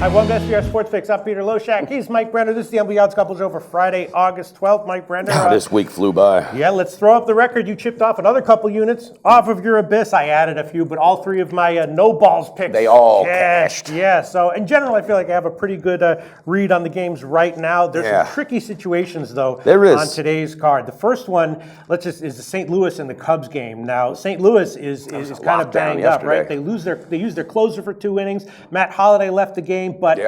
Hi, welcome to SBR Sports Fix. I'm Peter Loshak. He's Mike Brenner. This is the MLB Odds Couple show for Friday, August 12th. Mike Brenner. This week flew by. Yeah, let's throw up the record. You chipped off another couple units off of your abyss. I added a few, but all three of my no balls picks. They all cashed. Yeah, so in general, I feel like I have a pretty good read on the games right now. There's some tricky situations, though, on today's card. The first one, is the St. Louis and the Cubs game. Now, St. Louis is kind of banged up, right? They used their closer for 2 innings. Matt Holliday left the game, but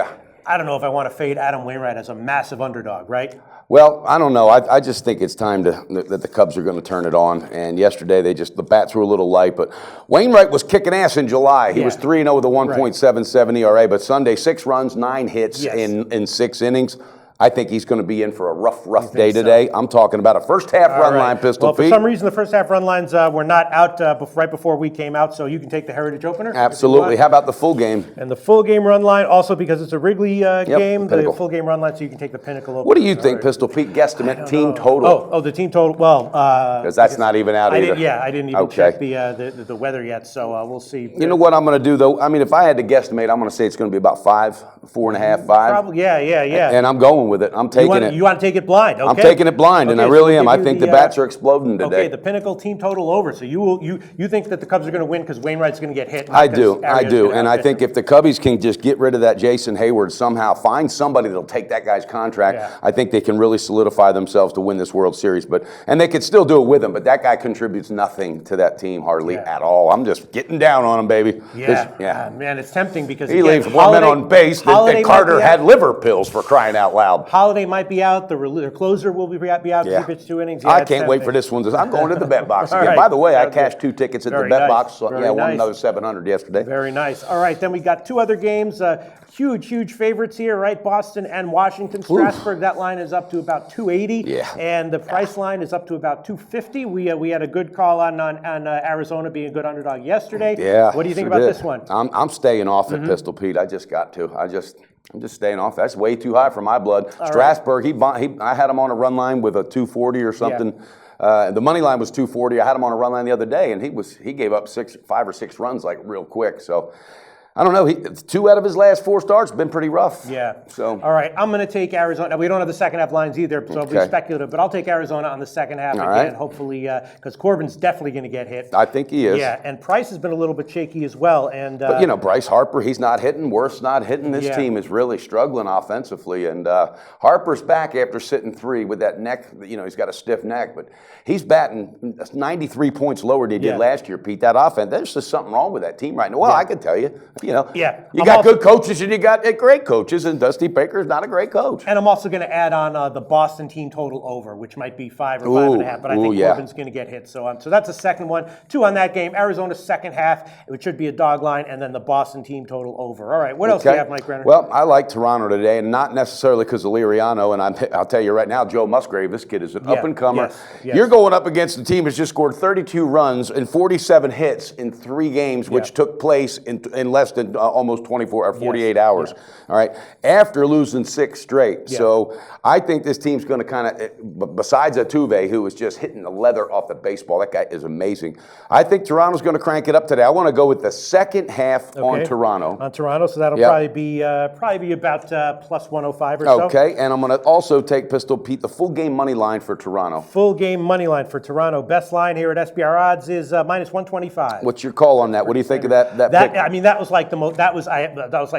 I don't know if I want to fade Adam Wainwright as a massive underdog, right? Well, I don't know. I just think it's time that the Cubs are going to turn it on. And yesterday, the bats were a little light. But Wainwright was kicking ass in July. He was 3-0 with a 1.77 ERA. But Sunday, 6 runs, 9 hits in 6 innings. I think he's going to be in for a rough day today. I'm talking about a first half run line, Pistol Pete. For some reason, the first half run lines were not out right before we came out, so you can take the Heritage opener. Absolutely. How about the full game? And the full game run line, also because it's a Wrigley game, the full game run line, so you can take the Pinnacle opener. What do you think, Pistol Pete? Guesstimate team total. Oh, the team total. Well, because that's not even out either. I didn't even check the weather yet, so we'll see. You know what I'm going to do, though? I mean, if I had to guesstimate, I'm going to say it's going to be about 4.5, 5. Probably, yeah. And I'm going with it. I'm taking it. You want to take it blind? Okay. I'm taking it blind, and I really am. I think the bats are exploding today. Okay, the Pinnacle team total over. So you think that the Cubs are going to win because Wainwright's going to get hit? I do, and I think if the Cubbies can just get rid of that Jason Hayward somehow, find somebody that'll take that guy's contract, I think they can really solidify themselves to win this World Series. And they could still do it with him, but that guy contributes nothing to that team hardly at all. I'm just getting down on him, baby. Man, it's tempting because he leaves one man on base that Carter had liver pills for crying out loud. Holiday might be out. The closer will be out if he pitches 2 innings. I can't wait for this one. I'm going to the bet box again. Right. By the way, I cashed 2 tickets at the bet box. So I won another $700 yesterday. Very nice. All right, then we got 2 other games. Huge favorites here, right? Boston and Washington. Strasburg, that line is up to about 280. And the price line is up to about 250. We had a good call on Arizona being a good underdog yesterday. What do you think about this one? I'm staying off it, Pistol Pete. I just got to. I'm just staying off. That's way too high for my blood. Strasburg, I had him on a run line with a 240 or something. The money line was 240. I had him on a run line the other day, and he gave up 5 or 6 runs like real quick. So I don't know. 2 out of his last 4 starts have been pretty rough. So all right, I'm going to take Arizona. Now, we don't have the second half lines either, so it'll be speculative. But I'll take Arizona on the second half again. Hopefully, because Corbin's definitely going to get hit. I think he is. And Price has been a little bit shaky as well. And but Bryce Harper, he's not hitting. Worth's not hitting. This team is really struggling offensively. And Harper's back after sitting 3 with that neck. He's got a stiff neck, but he's batting 93 points lower than he did last year. Pete, that offense. There's just something wrong with that team right now. Well, I can tell you. You got good coaches and you got great coaches, and Dusty Baker's not a great coach. And I'm also going to add on the Boston team total over, which might be 5 or 5.5, but I think Corbin's going to get hit. So that's the second one. 2 on that game. Arizona's second half, it should be a dog line, and then the Boston team total over. All right, what else do you have, Mike Brenner? Well, I like Toronto today, and not necessarily because of Liriano, and I'll tell you right now, Joe Musgrave, this kid is an up-and-comer. You're going up against a team that's just scored 32 runs and 47 hits in 3 games, which took place in less than almost 24 or 48 hours. All right, after losing 6 straight. So I think this team's going to kind of, besides Altuve, who is just hitting the leather off the baseball, that guy is amazing. I think Toronto's going to crank it up today. I want to go with the second half on Toronto. On Toronto, so that'll probably be about plus 105 or so. Okay, and I'm going to also take, Pistol Pete, the full game money line for Toronto. Full game money line for Toronto. Best line here at SBR Odds is minus 125. What's your call on that? What do you think of that pick? I mean, that was like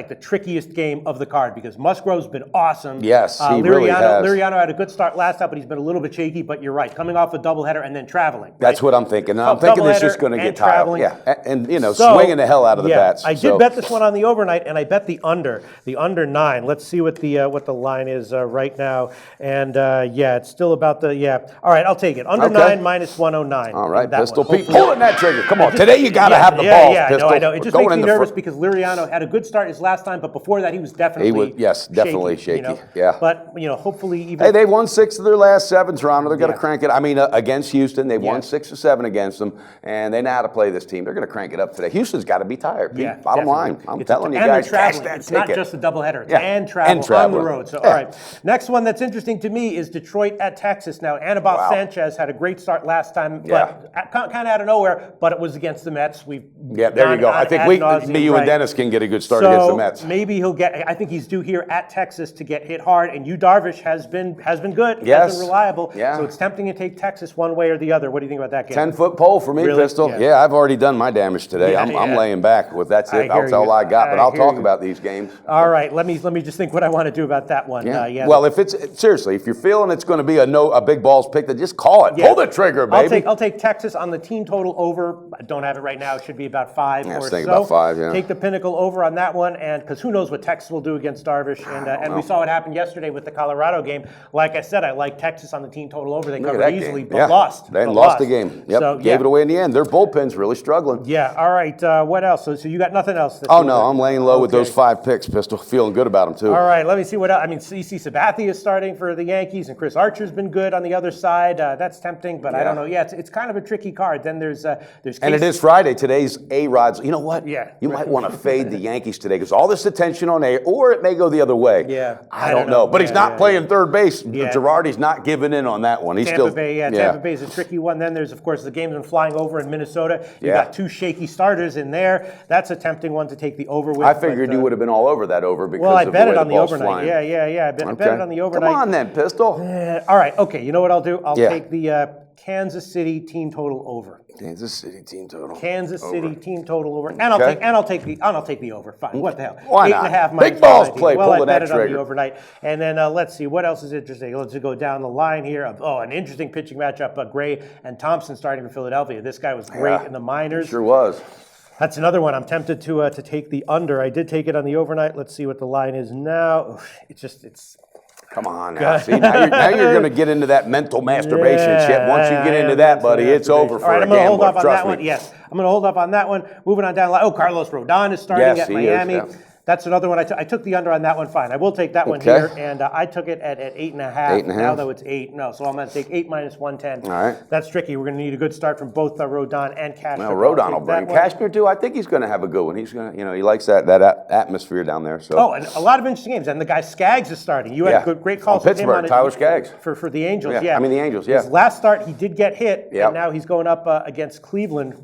the trickiest game of the card because Musgrove's been awesome. Yes, he really has. Liriano had a good start last time, but he's been a little bit shaky. But you're right, coming off a doubleheader and then traveling. Right? That's what I'm thinking. I'm thinking this is going to get tired. And swinging the hell out of the bats. I did bet this one on the overnight, and I bet the under 9. Let's see what the line is right now. And it's still about the All right, I'll take it. Under 9 minus 109. All right, Pistol Pete, pulling that trigger. Come on, today you got to have the ball. Pistol. No, I know. It just makes me nervous because Liriano had a good start his last time, but before that he was definitely shaky. But hopefully even. Hey, they won 6 of their last 7, Toronto. They're going to crank it. I mean, against Houston, they've won 6 or 7 against them, and they know how to play this team. They're going to crank it up today. Houston's got to be tired. Pete. Bottom line, I'm telling you guys, cash that it's ticket. not just a doubleheader. It's and travel on the road. So all right, next one that's interesting to me is Detroit at Texas. Now, Anibal Sanchez had a great start last time, but kind of out of nowhere. But it was against the Mets. There you go. I think me, you, and Dennis can get a good start against the Mets. Maybe he'll get. I think he's due here at Texas to get hit hard. And Darvish has been good. Yes. Has been reliable. Yeah. So it's tempting to take Texas one way or the other. What do you think about that game? 10-foot pole for me, really? Pistol. Yeah, I've already done my damage today. I'm laying back. That's it. That's all I got. But I'll talk about these games. All right. Let me just think what I want to do about that one. Well, if you're feeling it's going to be a big balls pick, then just call it. Pull the trigger, baby. I'll take Texas on the team total over. I don't have it right now. It should be about 5 or so. About 5. Yeah. Take the Pinnacle over on that one, and because who knows what Texas will do against Darvish, and we saw what happened yesterday with the Colorado game. Like I said, I like Texas on the team total over. They covered easily, but lost. They lost the game. Yep. So, gave it away in the end. Their bullpen's really struggling. Yeah. All right. What else? So you got nothing else? I'm laying low with those 5 picks, Pistol. Feeling good about them too. All right. Let me see what else. I mean, CC Sabathia is starting for the Yankees, and Chris Archer's been good on the other side. That's tempting, but I don't know. Yeah, it's kind of a tricky card. Then there's and it is Friday. Today's A-Rod's. You know what? Yeah. You might want to fade the Yankees today because all this attention on A, or it may go the other way. Yeah. I don't know. But he's not playing third base. Girardi's not giving in on that one. He's Tampa Bay is a tricky one. Then there's, of course, the game's been flying over in Minnesota. You got 2 shaky starters in there. That's a tempting one to take the over with. I figured you would have been all over that over because I of bet the way it on the overnight. Flying. Yeah. I bet it on the overnight. Come on then, Pistol. All right. Okay. You know what I'll do? I'll take the Kansas City team total over. Kansas City team total. Kansas City team total over, and I'll take the over. Fine, what the hell? Why 8.5. Big balls play. Well, I bet it on the overnight, and then let's see what else is interesting. Let's go down the line here. An interesting pitching matchup: Gray and Thompson starting for Philadelphia. This guy was great in the minors. Sure was. That's another one. I'm tempted to take the under. I did take it on the overnight. Let's see what the line is now. It's. Come on now. See, now you're going to get into that mental masturbation shit. Once you get into that, buddy, it's over for a gambler. I'm going to hold off on that one. Yes, I'm going to hold off on that one. Moving on down. Carlos Rodon is starting at Miami. That's another one. I took the under on that one. Fine. I will take that one here. And I took it at 8.5. Now, though, it's 8. No, so I'm going to take 8 minus 110. All right. That's tricky. We're going to need a good start from both Rodon and Cashmere. Well, Rodon will bring Cashmere, too. I think he's going to have a good one. He's going to, he likes that atmosphere down there. So. And a lot of interesting games. And the guy Skaggs is starting. You had great calls from Pittsburgh, him on Tyler Skaggs. For the Angels, I mean, the Angels, His last start, he did get hit. And now he's going up against Cleveland.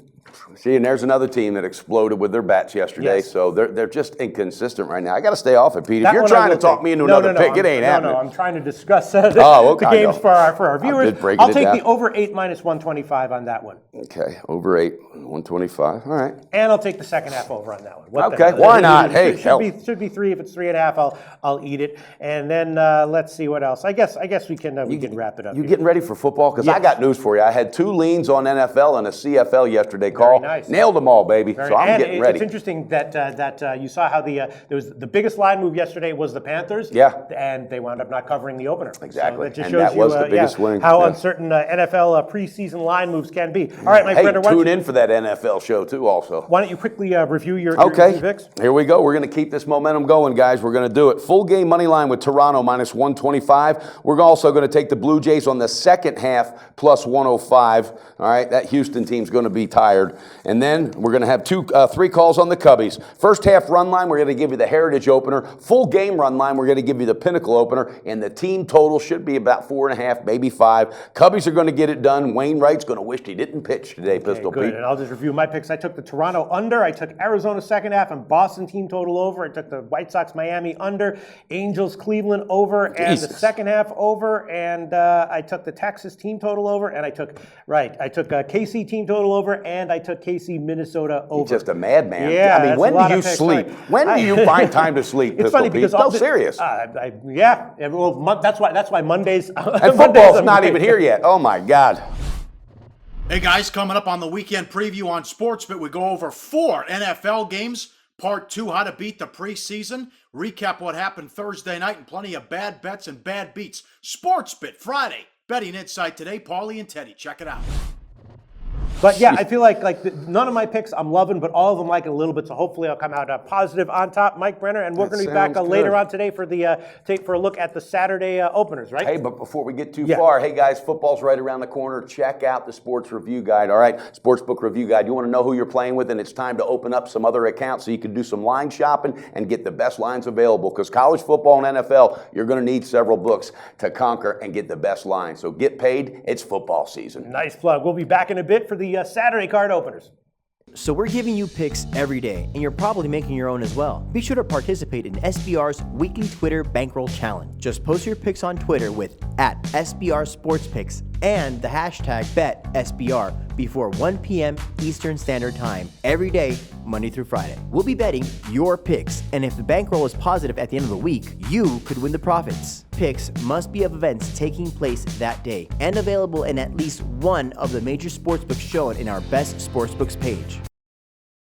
See, and there's another team that exploded with their bats yesterday, so they're just inconsistent right now. I got to stay off it, Pete. If you're trying to talk me into another pick, it ain't happening. No, I'm trying to discuss the games for our viewers. I'll take the over 8 minus 125 on that one. Okay, over 8, 125. All right. And I'll take the second half over on that one. Okay, why not? Hey, should be 3. If it's 3.5, I'll eat it. And then let's see what else. I guess we can wrap it up. You getting ready for football? Because I got news for you. I had 2 leans on NFL and a CFL yesterday. Very nice. Nailed them all, baby. So I'm getting ready. It's interesting that you saw how there was the biggest line move yesterday was the Panthers. Yeah. And they wound up not covering the opener. Exactly. So that just and shows that was the biggest win. How uncertain NFL preseason line moves can be. All right, Mike Brenner. Tune in for that NFL show too. Also. Why don't you quickly review your picks? Here we go. We're going to keep this momentum going, guys. We're going to do it. Full game money line with Toronto minus 125. We're also going to take the Blue Jays on the second half plus 105. All right, that Houston team's going to be tired. And then we're going to have 3 calls on the Cubbies. First half run line, we're going to give you the Heritage opener. Full game run line, we're going to give you the Pinnacle opener. And the team total should be about 4.5, maybe 5. Cubbies are going to get it done. Wainwright's going to wish he didn't pitch today, Pistol Pete. And I'll just review my picks. I took the Toronto under. I took Arizona second half and Boston team total over. I took the White Sox Miami under. Angels Cleveland over and the second half over. And I took the Texas team total over. And I took KC team total over. And I took KC Minnesota over. You're just a madman. Yeah, I mean, when do you sleep? When do you find time to sleep? It's funny because serious. Well, that's why Mondays. And football's not even here yet. Oh my God. Hey guys, coming up on the weekend preview on Sportsbet, we go over 4 NFL games. Part 2, how to beat the preseason. Recap what happened Thursday night and plenty of bad bets and bad beats. Sportsbet Friday. Betting Insight today. Paulie and Teddy. Check it out. But yeah, I feel like none of my picks I'm loving, but all of them like it a little bit. So hopefully I'll come out positive on top. Mike Brenner, and we're going to be back later on today for a look at the Saturday openers, right? Hey, but before we get too far, hey guys, football's right around the corner. Check out the Sports Review Guide. All right, Sportsbook Review Guide. You want to know who you're playing with, and it's time to open up some other accounts so you can do some line shopping and get the best lines available. Because college football and NFL, you're going to need several books to conquer and get the best lines. So get paid. It's football season. Nice plug. We'll be back in a bit for the Saturday card openers. So we're giving you picks every day, and you're probably making your own as well. Be sure to participate in SBR's weekly Twitter Bankroll Challenge. Just post your picks on Twitter with @SBRSportsPicks and the hashtag BetSBR before 1 p.m. Eastern Standard Time every day, Monday through Friday. We'll be betting your picks, and if the bankroll is positive at the end of the week, you could win the profits. Picks must be of events taking place that day and available in at least one of the major sportsbooks shown in our Best Sportsbooks page.